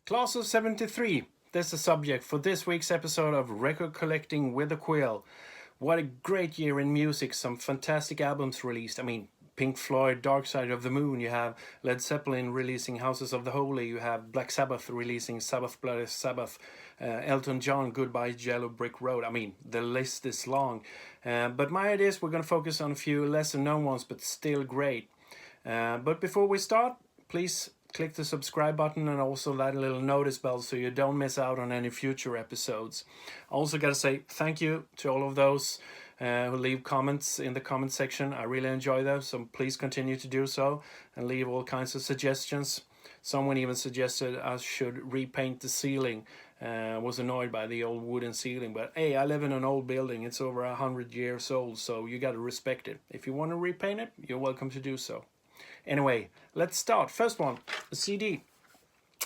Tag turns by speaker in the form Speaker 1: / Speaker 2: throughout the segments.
Speaker 1: Class of 73. That's the subject for this week's episode of Record Collecting with a Quill. What a great year in music. Some fantastic albums released. Pink Floyd, Dark Side of the Moon. You have Led Zeppelin releasing Houses of the Holy. You have Black Sabbath releasing Sabbath Bloody Sabbath. Elton John, Goodbye Yellow Brick Road. The list is long. But my idea is we're going to focus on a few lesser known ones, but still great. But before we start, please click the subscribe button and also that little notice bell so you don't miss out on any future episodes. I also got to say thank you to all of those who leave comments in the comment section. I really enjoy those, so please continue to do so and leave all kinds of suggestions. Someone even suggested I should repaint the ceiling. Was annoyed by the old wooden ceiling, but hey, I live in an old building. It's over 100 years old, so you got to respect it. If you want to repaint it, you're welcome to do so. Anyway, let's start. First one, a CD.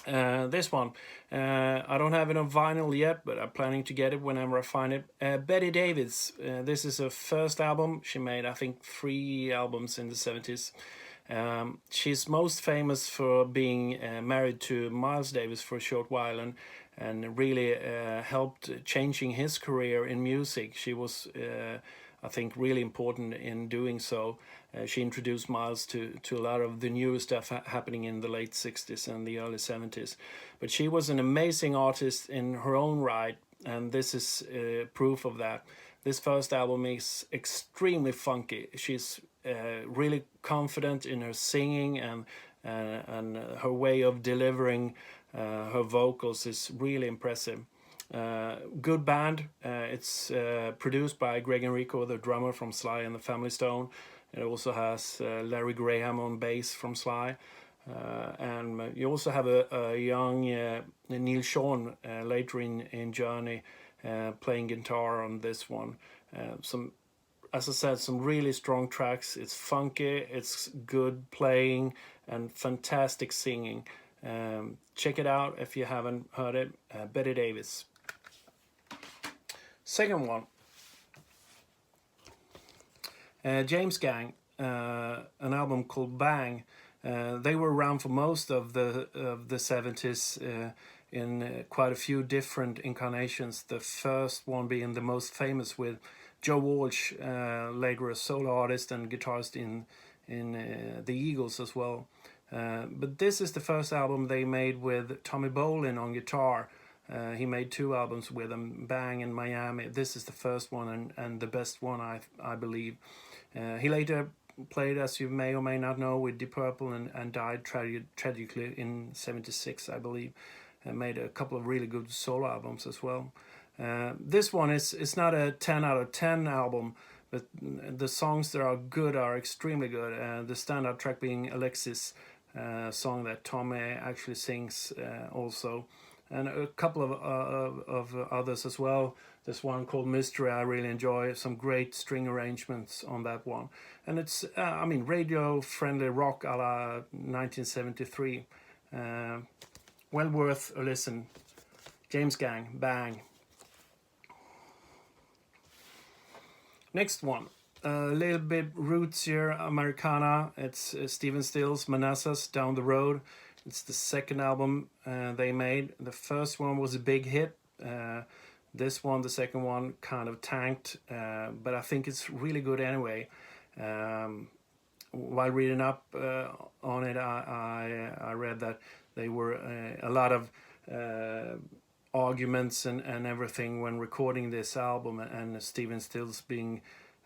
Speaker 1: This one, I don't have it on vinyl yet, but I'm planning to get it whenever I find it. Betty Davis. This is her first album. She made, I think, 3 albums in the 70s. She's most famous for being married to Miles Davis for a short while and really helped changing his career in music. She was, I think, really important in doing so. She introduced Miles to a lot of the new stuff happening in the late 60s and the early 70s. But she was an amazing artist in her own right, and this is proof of that. This first album is extremely funky. She's really confident in her singing, and her way of delivering her vocals is really impressive. Good band. It's produced by Greg Enrico, the drummer from Sly and the Family Stone. It also has Larry Graham on bass from Sly. And you also have a young Neil Sean later in Journey playing guitar on this one. As I said, some really strong tracks. It's funky, it's good playing, and fantastic singing. Check it out if you haven't heard it. Betty Davis. Second one, James Gang, an album called Bang. They were around for most of the 70s in quite a few different incarnations. The first one being the most famous with Joe Walsh, later a solo artist and guitarist in the Eagles as well. But this is the first album they made with Tommy Bolin on guitar. He made 2 albums with them, Bang and Miami. This is the first one and the best one, I believe. He later played, as you may or may not know, with Deep Purple and died tragically in 76, I believe. And made a couple of really good solo albums as well. This one is not a 10 out of 10 album, but the songs that are good are extremely good. The standout track being Alexis, song that Tommy actually sings also. And a couple of others as well. There's one called Mystery I really enjoy. Some great string arrangements on that one. And it's, radio-friendly rock a la 1973. Well worth a listen. James Gang, Bang. Next one. A little bit rootsier Americana. It's Stephen Stills' Manassas, Down the Road. It's the second album they made. The first one was a big hit. This one, the second one, kind of tanked. But I think it's really good anyway. While reading up on it, I read that they were a lot of arguments and everything when recording this album, and Stephen Stills being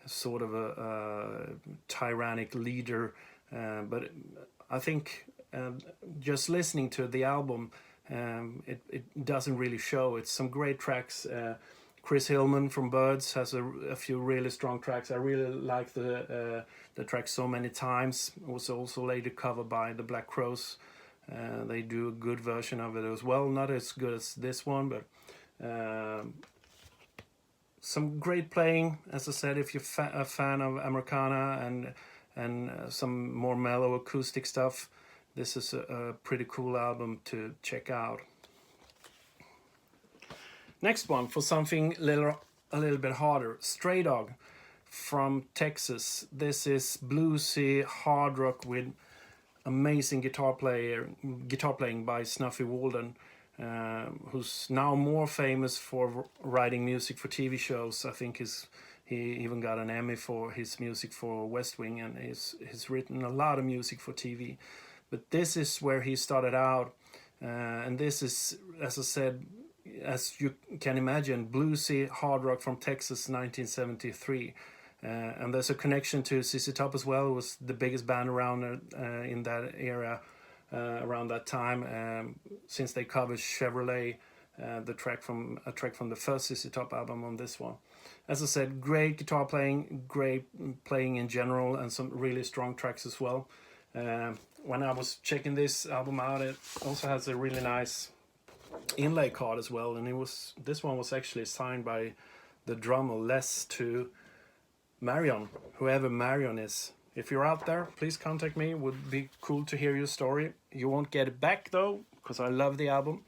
Speaker 1: sort of a tyrannic leader. But I think just listening to the album, it doesn't really show. It's some great tracks. Chris Hillman from Birds has a few really strong tracks. I really like the track So Many Times. It was also later covered by the Black Crowes. They do a good version of it as well. Not as good as this one, but some great playing. As I said, if you're a fan of Americana and some more mellow acoustic stuff, this is a pretty cool album to check out. Next one, for something a little bit harder, Stray Dog from Texas. This is bluesy hard rock with amazing guitar playing by Snuffy Walden. who's now more famous for writing music for TV shows. I think he even got an Emmy for his music for West Wing, and he's written a lot of music for TV. But this is where he started out, and this is, as I said, as you can imagine, bluesy hard rock from Texas, 1973. And there's a connection to ZZ Top as well. It was the biggest band around in that era, around that time, since they covered Chevrolet, a track from the first ZZ Top album on this one. As I said, great guitar playing, great playing in general, and some really strong tracks as well. When I was checking this album out, it also has a really nice inlay card as well, and this one was actually signed by the drummer Les to Marion, whoever Marion is. If you're out there, please contact me. Would be cool to hear your story. You won't get it back though, because I love the album.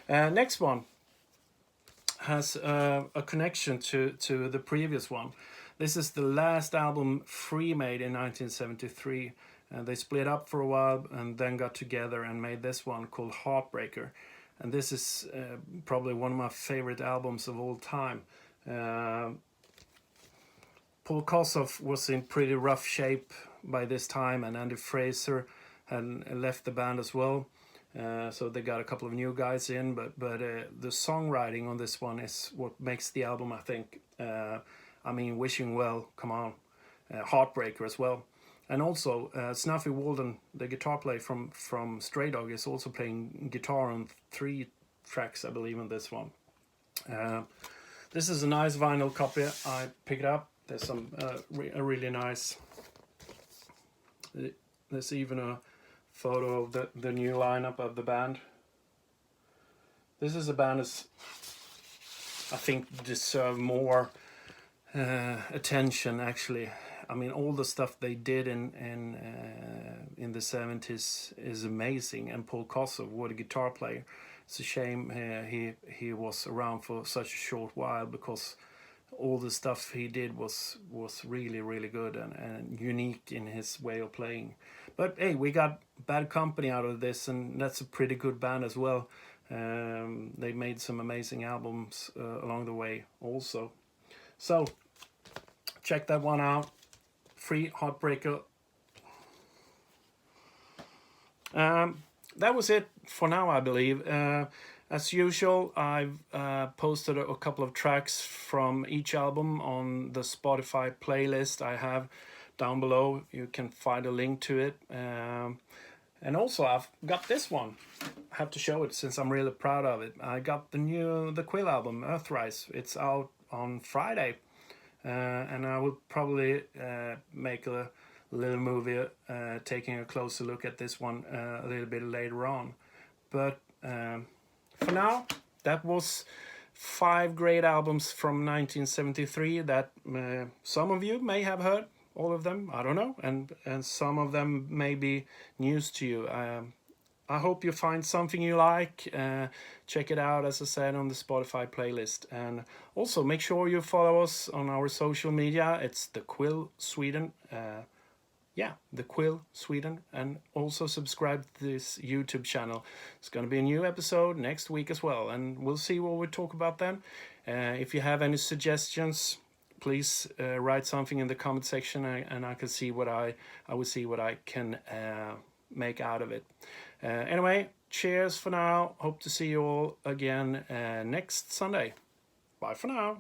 Speaker 1: Next one has a connection to the previous one. This is the last album Free made in 1973. They split up for a while and then got together and made this one called Heartbreaker. And this is probably one of my favorite albums of all time. Paul Kossoff was in pretty rough shape by this time, and Andy Fraser had left the band as well. So they got a couple of new guys in, but the songwriting on this one is what makes the album, I think. I mean, Wishing Well, come on. Heartbreaker as well. And also, Snuffy Walden, the guitar player from Stray Dog, is also playing guitar on 3 tracks, I believe, on this one. This is a nice vinyl copy. I picked up. There's some a really nice. There's even a photo of the new lineup of the band. This is a band that I think deserve more attention, actually. I mean, all the stuff they did in the 70s is amazing. And Paul Kossoff, what a guitar player. It's a shame he was around for such a short while, because all the stuff he did was really, really good and unique in his way of playing. But hey, we got Bad Company out of this, and that's a pretty good band as well. They made some amazing albums along the way also. So check that one out. Free, Heartbreaker. That was it for now, I believe. As usual, I've posted a couple of tracks from each album on the Spotify playlist I have down below. You can find a link to it. And also, I've got this one. I have to show it since I'm really proud of it. I got the QUILL album, Earthrise. It's out on Friday. And I will probably make a little movie taking a closer look at this one a little bit later on. But for now, that was 5 great albums from 1973 that some of you may have heard, all of them, I don't know, and some of them may be news to you. I hope you find something you like. Check it out, as I said, on the Spotify playlist. And also make sure you follow us on our social media. It's the QUILL Sweden. The QUILL Sweden. And also subscribe to this YouTube channel. It's going to be a new episode next week as well. And we'll see what we talk about then. If you have any suggestions, please write something in the comment section, and I can see what I will see what I can make out of it. Anyway, cheers for now. Hope to see you all again next Sunday. Bye for now.